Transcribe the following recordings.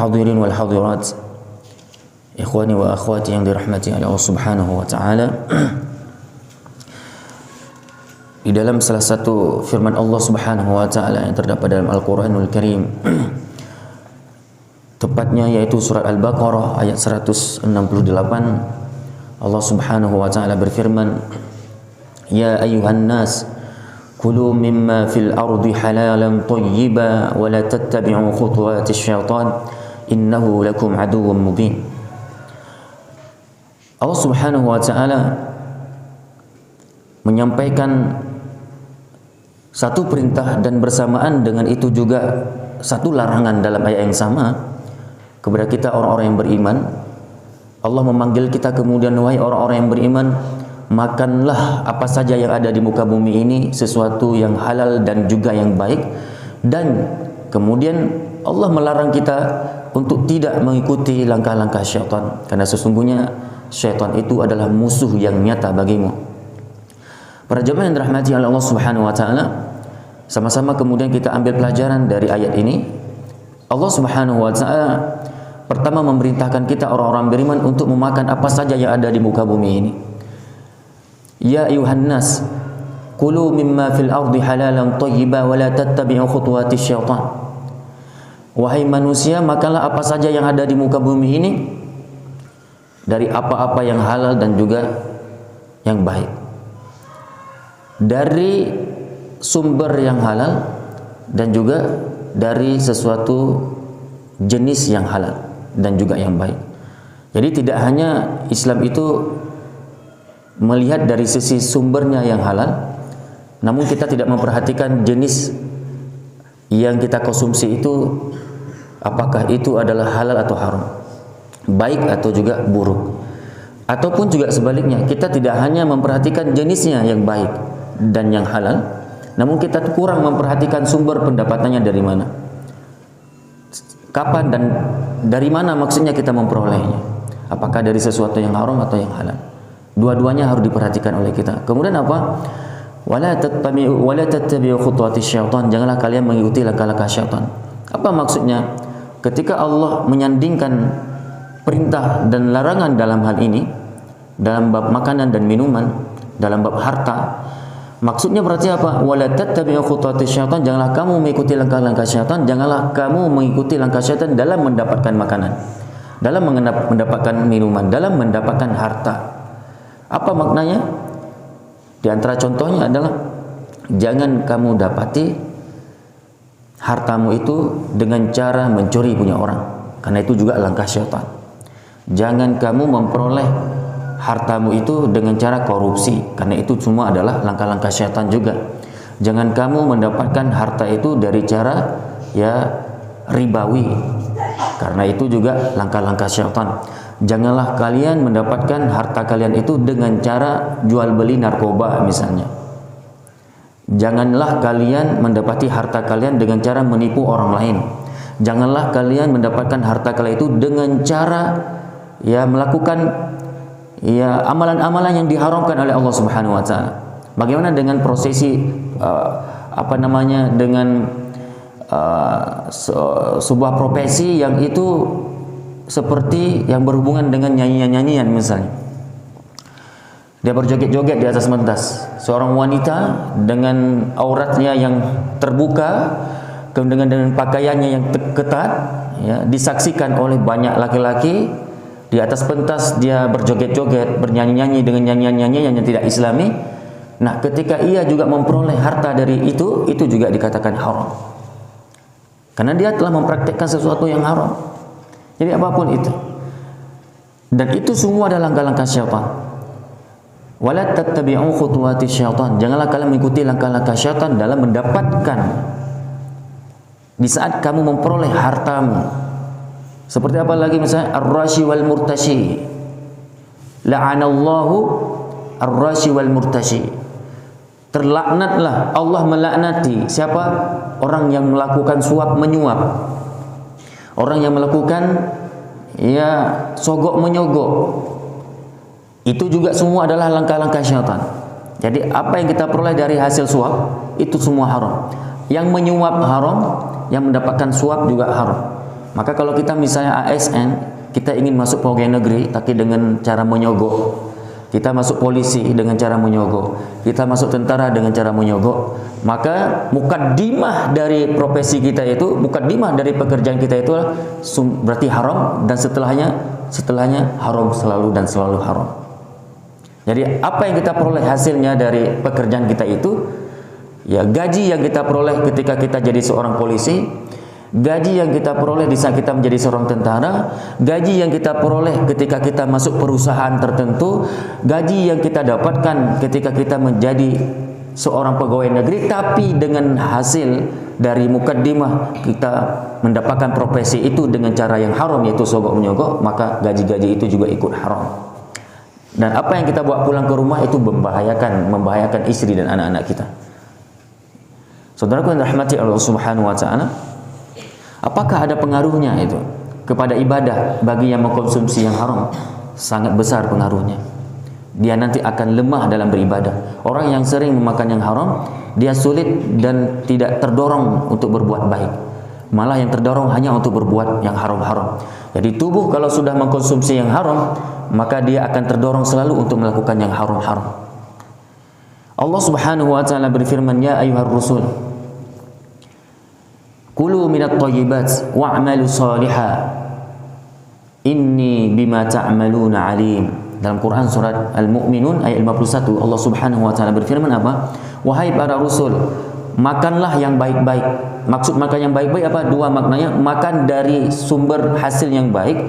hadirin wal hadirat, ikhwani wa akhwati yang dirahmati oleh Allah Subhanahu wa taala. Di dalam salah satu firman Allah Subhanahu wa taala yang terdapat dalam Al-Qur'anul Karim, tepatnya yaitu surat Al-Baqarah ayat 168, Allah Subhanahu wa taala berfirman, "Ya ayyuhan nas, kulu mimma fil ardi halalan thayyiban wa la tattabi'u khutuwatis syaitan innahu lakum aduwwun mubin." Allah Subhanahu wa taala menyampaikan satu perintah dan bersamaan dengan itu juga satu larangan dalam ayat yang sama kepada kita orang-orang yang beriman. Allah memanggil kita kemudian, wahai orang-orang yang beriman, makanlah apa saja yang ada di muka bumi ini, sesuatu yang halal dan juga yang baik. Dan kemudian Allah melarang kita untuk tidak mengikuti langkah-langkah syaitan, karena sesungguhnya syaitan itu adalah musuh yang nyata bagimu. Para jemaah yang dirahmati oleh Allah Subhanahu wa taala, sama-sama kemudian kita ambil pelajaran dari ayat ini. Allah Subhanahu wa taala pertama memerintahkan kita orang-orang beriman untuk memakan apa saja yang ada di muka bumi ini. Ya ayuhan nas, kulu mimma fil ardi halalan thayyiban wa la tattabi'u khutuwatis syaitan. Wahai manusia, makanlah apa saja yang ada di muka bumi ini dari apa-apa yang halal dan juga yang baik, dari sumber yang halal dan juga dari sesuatu jenis yang halal dan juga yang baik. Jadi tidak hanya Islam itu melihat dari sisi sumbernya yang halal, namun kita tidak memperhatikan jenis yang kita konsumsi itu, apakah itu adalah halal atau haram, baik atau juga buruk. Ataupun juga sebaliknya, kita tidak hanya memperhatikan jenisnya yang baik dan yang halal, namun kita kurang memperhatikan sumber pendapatannya dari mana, kapan dan dari mana maksudnya kita memperolehnya, apakah dari sesuatu yang haram atau yang halal. Dua-duanya harus diperhatikan oleh kita. Kemudian apa? Wala tattabi'u khutuwatis syaitan, janganlah kalian mengikuti langkah-langkah syaitan. Apa maksudnya? Ketika Allah menyandingkan perintah dan larangan dalam hal ini, dalam bab makanan dan minuman, dalam bab harta, maksudnya berarti apa? Wala tattabi'u khutuwatis syaitan, janganlah kamu mengikuti langkah-langkah syaitan, janganlah kamu mengikuti langkah syaitan dalam mendapatkan makanan, dalam mendapatkan minuman, dalam mendapatkan harta. Apa maknanya? Di antara contohnya adalah jangan kamu dapati hartamu itu dengan cara mencuri punya orang, karena itu juga langkah syaitan. Jangan kamu memperoleh hartamu itu dengan cara korupsi, karena itu semua adalah langkah-langkah syaitan juga. Jangan kamu mendapatkan harta itu dari cara ribawi, karena itu juga langkah-langkah syaitan. Janganlah kalian mendapatkan harta kalian itu dengan cara jual beli narkoba misalnya. Janganlah kalian mendapati harta kalian dengan cara menipu orang lain. Janganlah kalian mendapatkan harta kalian itu dengan cara melakukan amalan-amalan yang diharamkan oleh Allah Subhanahu wa taala. Bagaimana dengan prosesi dengan sebuah profesi yang itu seperti yang berhubungan dengan nyanyian-nyanyian misalnya. Dia berjoget-joget di atas pentas. Seorang wanita dengan auratnya yang terbuka, kemudian dengan pakaiannya yang ketat, disaksikan oleh banyak laki-laki. Di atas pentas dia berjoget-joget, bernyanyi-nyanyi dengan nyanyian-nyanyian yang tidak islami. Nah, ketika ia juga memperoleh harta dari itu juga dikatakan haram, karena dia telah mempraktikkan sesuatu yang haram. Jadi apapun itu, dan itu semua adalah langkah-langkah syaitan. Wala tattabi'u khutuwatis syaitan, janganlah kalian mengikuti langkah-langkah syaitan dalam mendapatkan, di saat kamu memperoleh hartamu. Seperti apa lagi misalnya? Ar-rashi wal murtashi, la'anallahu ar-rashi wal murtashi, terlaknatlah, Allah melaknati siapa? Orang yang melakukan suap menyuap, orang yang melakukan sogok menyogok. Itu juga semua adalah langkah-langkah syaitan. Jadi apa yang kita peroleh dari hasil suap itu semua haram. Yang menyuap haram, yang mendapatkan suap juga haram. Maka kalau kita misalnya ASN, kita ingin masuk pegawai negeri tapi dengan cara menyogok, kita masuk polisi dengan cara menyogok, kita masuk tentara dengan cara menyogok, maka mukaddimah dari profesi kita itu, mukaddimah dari pekerjaan kita itu berarti haram, dan setelahnya haram selalu dan selalu haram. Jadi apa yang kita peroleh hasilnya dari pekerjaan kita itu, ya gaji yang kita peroleh ketika kita jadi seorang polisi, gaji yang kita peroleh di saat kita menjadi seorang tentara, gaji yang kita peroleh ketika kita masuk perusahaan tertentu, gaji yang kita dapatkan ketika kita menjadi seorang pegawai negeri, tapi dengan hasil dari mukaddimah kita mendapatkan profesi itu dengan cara yang haram, yaitu sogok menyogok, maka gaji-gaji itu juga ikut haram. Dan apa yang kita bawa pulang ke rumah itu membahayakan istri dan anak-anak kita. Saudaraku yang rahmati Allah Subhanahu wa taala, apakah ada pengaruhnya itu kepada ibadah bagi yang mengkonsumsi yang haram? Sangat besar pengaruhnya. Dia nanti akan lemah dalam beribadah. Orang yang sering memakan yang haram, dia sulit dan tidak terdorong untuk berbuat baik. Malah yang terdorong hanya untuk berbuat yang haram-haram. Jadi tubuh kalau sudah mengkonsumsi yang haram, maka dia akan terdorong selalu untuk melakukan yang haram-haram. Allah Subhanahu wa taala berfirman, ya ayyuhar rusul, kulu minat thayyibat wa'malu salihah inni bima ta'maluna alim. Dalam Quran surat Al-Mu'minun ayat 51, Allah Subhanahu wa taala berfirman apa? Wahai para rusul, makanlah yang baik-baik. Maksud makan yang baik-baik apa? Dua maknanya, makan dari sumber hasil yang baik,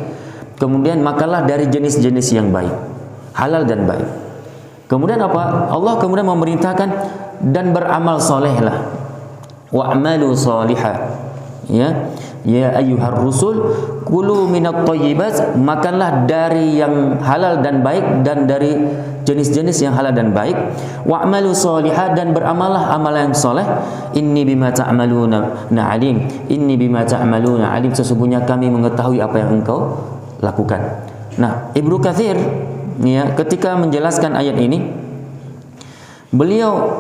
kemudian makanlah dari jenis-jenis yang baik, halal dan baik. Kemudian apa? Allah kemudian memerintahkan dan beramal solehlah. Wa'malu salihah. Ya ayyuhar rusul kulu minat thayyibat, makanlah dari yang halal dan baik dan dari jenis-jenis yang halal dan baik. Wa'malu salihah, dan beramallah amalan yang soleh. Inni bima ta'maluna alim. Inni bima ta'maluna alim, sesungguhnya kami mengetahui apa yang engkau lakukan. Nah, Ibnu Katsir ya, ketika menjelaskan ayat ini, beliau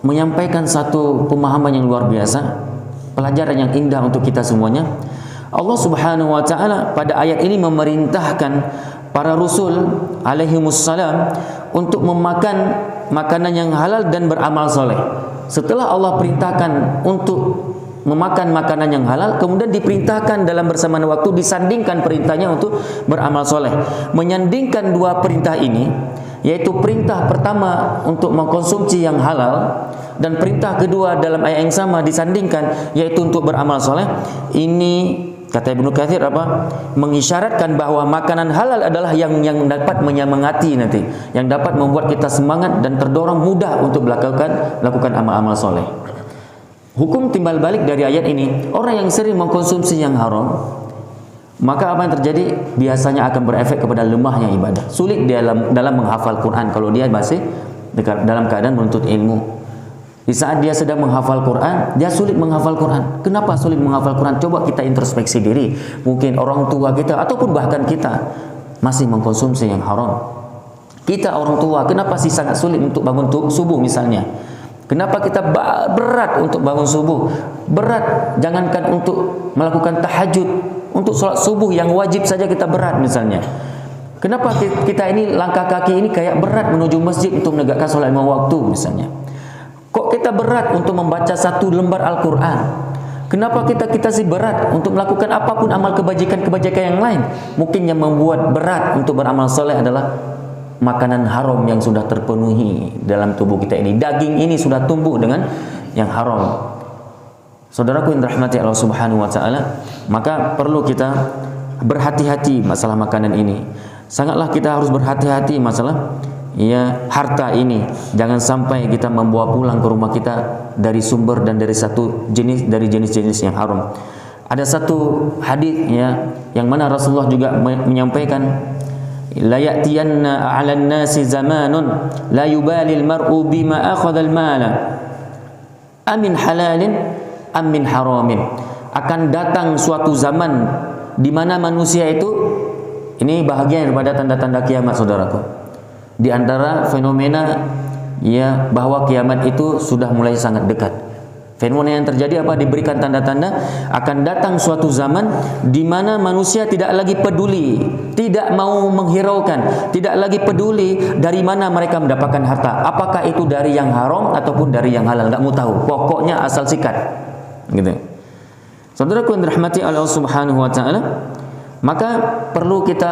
menyampaikan satu pemahaman yang luar biasa, pelajaran yang indah untuk kita semuanya. Allah Subhanahu wa taala pada ayat ini memerintahkan para rasul alaihimussalam untuk memakan makanan yang halal dan beramal soleh. Setelah Allah perintahkan untuk memakan makanan yang halal, kemudian diperintahkan dalam bersamaan waktu disandingkan perintahnya untuk beramal soleh. Menyandingkan dua perintah ini, yaitu perintah pertama untuk mengkonsumsi yang halal dan perintah kedua dalam ayat yang sama disandingkan, yaitu untuk beramal soleh. Ini kata Ibnu Katsir apa? Mengisyaratkan bahwa makanan halal adalah yang dapat menyemangati nanti, yang dapat membuat kita semangat dan terdorong mudah untuk melakukan amal-amal soleh. Hukum timbal balik dari ayat ini, orang yang sering mengkonsumsi yang haram, maka apa yang terjadi? Biasanya akan berefek kepada lemahnya ibadah. Sulit dia dalam menghafal Quran kalau dia masih dalam keadaan menuntut ilmu. Di saat dia sedang menghafal Quran, dia sulit menghafal Quran. Kenapa sulit menghafal Quran? Coba kita introspeksi diri. Mungkin orang tua kita ataupun bahkan kita masih mengkonsumsi yang haram. Kita orang tua, kenapa sih sangat sulit untuk bangun subuh misalnya? Kenapa kita berat untuk bangun subuh? Berat, jangankan untuk melakukan tahajud, untuk sholat subuh yang wajib saja kita berat misalnya. Kenapa kita ini langkah kaki ini kayak berat menuju masjid untuk menegakkan sholat 5 waktu misalnya? Kok kita berat untuk membaca satu lembar Al-Quran? Kenapa kita sih berat untuk melakukan apapun amal kebajikan yang lain? Mungkin yang membuat berat untuk beramal soleh adalah makanan haram yang sudah terpenuhi dalam tubuh kita ini. Daging ini sudah tumbuh dengan yang haram. Saudaraku yang dirahmati Allah Subhanahu wa taala, maka perlu kita berhati-hati masalah makanan ini. Sangatlah kita harus berhati-hati masalah harta ini. Jangan sampai kita membawa pulang ke rumah kita dari sumber dan dari satu jenis dari jenis-jenis yang haram. Ada satu hadis yang mana Rasulullah juga menyampaikan, la ya'tiyanna 'alan nasi zamanun la yubali al-mar'u bima akhadha al-mala amin halalin amin haramin. Akan datang suatu zaman di mana manusia itu, ini bahagian daripada tanda-tanda kiamat saudaraku. Di antara fenomena bahwa kiamat itu sudah mulai sangat dekat. Fenomena yang terjadi apa? Diberikan tanda-tanda akan datang suatu zaman di mana manusia tidak lagi peduli, tidak mau menghiraukan, tidak lagi peduli dari mana mereka mendapatkan harta. Apakah itu dari yang haram ataupun dari yang halal, nggak mau tahu. Pokoknya asal sikat. Gitu. Saudaraku yang dirahmati Allah Subhanahu wa taala, maka perlu kita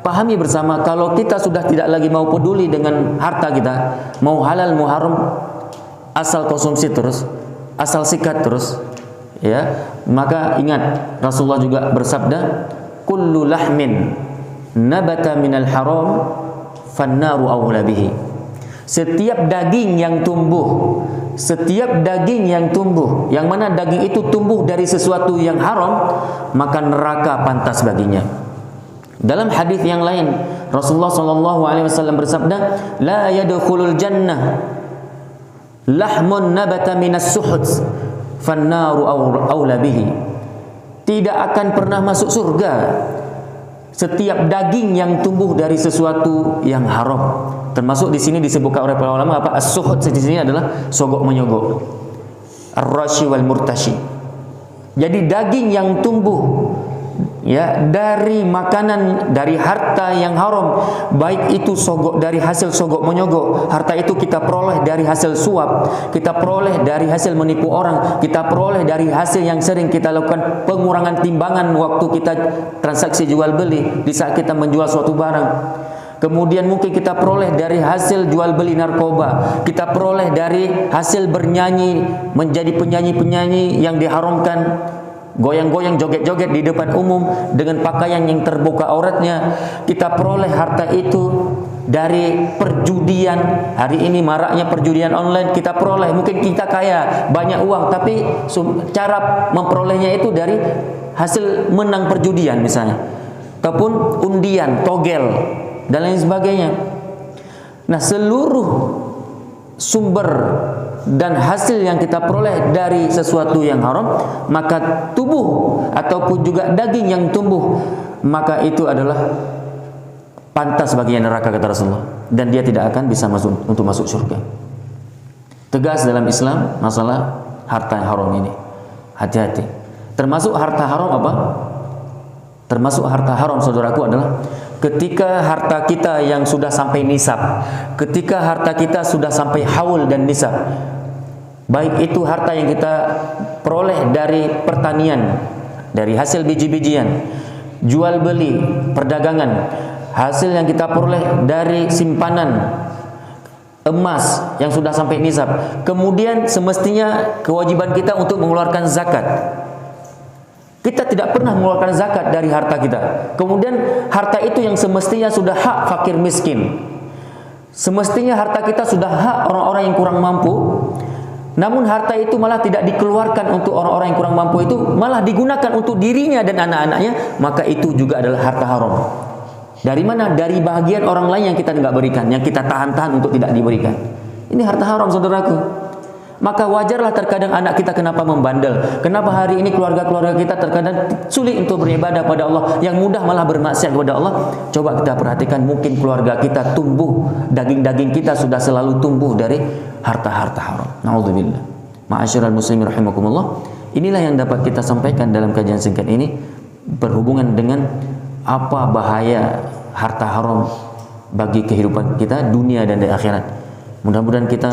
pahami bersama, kalau kita sudah tidak lagi mau peduli dengan harta kita, mau halal mau haram, asal konsumsi terus, asal sikat terus, ya, maka ingat Rasulullah juga bersabda, kullu lahmin nabata minal haram fannaru awla bihi. Setiap daging yang tumbuh, setiap daging yang tumbuh, yang mana daging itu tumbuh dari sesuatu yang haram, maka neraka pantas baginya. Dalam hadis yang lain, Rasulullah SAW bersabda, la yadkhulul jannah lahmun nabata minas suhud fannaru awla bihi. Tidak akan pernah masuk surga setiap daging yang tumbuh dari sesuatu yang haram. Termasuk di sini disebutkan oleh para ulama apa? As-suhud di sini adalah sogok menyogok, ar-rashi wal murtashi. Jadi daging yang tumbuh ya dari makanan, dari harta yang haram, baik itu sogok dari hasil sogok menyogok, harta itu kita peroleh dari hasil suap, kita peroleh dari hasil menipu orang, kita peroleh dari hasil yang sering kita lakukan pengurangan timbangan waktu kita transaksi jual beli di saat kita menjual suatu barang. Kemudian mungkin kita peroleh dari hasil jual beli narkoba, kita peroleh dari hasil bernyanyi, menjadi penyanyi-penyanyi yang diharamkan, goyang-goyang, joget-joget di depan umum dengan pakaian yang terbuka auratnya. Kita peroleh harta itu dari perjudian. Hari ini maraknya perjudian online. Kita peroleh, mungkin kita kaya, banyak uang, tapi cara memperolehnya itu dari hasil menang perjudian misalnya, ataupun undian, togel, dan lain sebagainya. Nah, seluruh sumber dan hasil yang kita peroleh dari sesuatu yang haram, maka tubuh ataupun juga daging yang tumbuh, maka itu adalah pantas bagian neraka, kata Rasulullah, dan dia tidak akan bisa untuk masuk surga. Tegas dalam Islam masalah harta yang haram ini. Hati-hati. Termasuk harta haram apa? Termasuk harta haram, saudaraku, adalah ketika harta kita yang sudah sampai nisab, ketika harta kita sudah sampai haul dan nisab, baik itu harta yang kita peroleh dari pertanian, dari hasil biji-bijian, jual beli, perdagangan, hasil yang kita peroleh dari simpanan emas yang sudah sampai nisab, kemudian semestinya kewajiban kita untuk mengeluarkan zakat. Kita tidak pernah mengeluarkan zakat dari harta kita. Kemudian harta itu yang semestinya sudah hak fakir miskin, semestinya harta kita sudah hak orang-orang yang kurang mampu, namun harta itu malah tidak dikeluarkan untuk orang-orang yang kurang mampu, itu malah digunakan untuk dirinya dan anak-anaknya, maka itu juga adalah harta haram. Dari mana? Dari bahagian orang lain yang kita tidak berikan, yang kita tahan-tahan untuk tidak diberikan. Ini harta haram, saudaraku. Maka wajarlah terkadang anak kita kenapa membandel, kenapa hari ini keluarga-keluarga kita terkadang sulit untuk beribadah pada Allah, yang mudah malah bermaksiat kepada Allah. Coba kita perhatikan, mungkin keluarga kita tumbuh, daging-daging kita sudah selalu tumbuh dari harta-harta haram. Na'udzubillah. Ma'asyiral muslimin rahimakumullah. Inilah yang dapat kita sampaikan dalam kajian singkat ini berhubungan dengan apa bahaya harta haram bagi kehidupan kita dunia dan di akhirat. Mudah-mudahan kita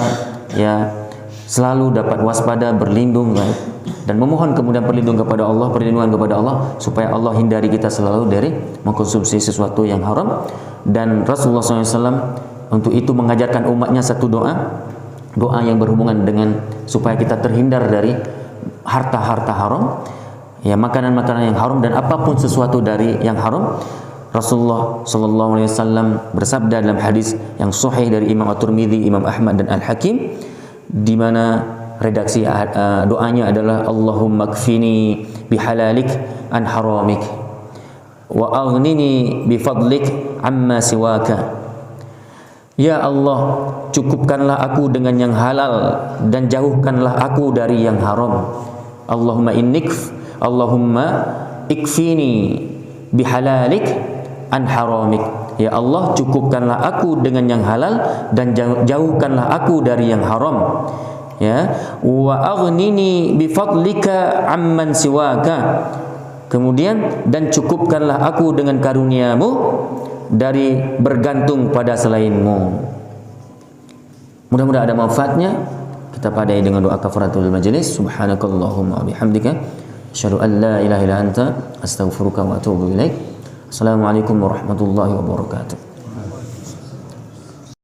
ya selalu dapat waspada, berlindung dan memohon kemudian perlindungan kepada Allah supaya Allah hindari kita selalu dari mengkonsumsi sesuatu yang haram. Dan Rasulullah SAW untuk itu mengajarkan umatnya satu doa yang berhubungan dengan supaya kita terhindar dari harta-harta haram, ya, makanan-makanan yang haram dan apapun sesuatu dari yang haram. Rasulullah SAW bersabda dalam hadis yang sahih dari Imam At-Tirmidzi, Imam Ahmad dan Al-Hakim, di mana redaksi doanya adalah Allahumma kfini bihalalik an haramik wa aghnini bifadlik amma siwaka. Ya Allah, cukupkanlah aku dengan yang halal dan jauhkanlah aku dari yang haram. Allahumma ikfini bihalalik an haramik. Ya Allah, cukupkanlah aku dengan yang halal dan jauhkanlah aku dari yang haram. ya, wa aghnini bi fadlika amman siwaka. Kemudian, dan cukupkanlah aku dengan karuniamu dari bergantung pada selainmu. Mudah-mudahan ada manfaatnya. Kita padai dengan doa kafaratul majelis. Subhanakallahumma bihamdika asyhadu an la ilaha illa anta astaghfiruka wa atubu ilaik. Assalamualaikum warahmatullahi wabarakatuh.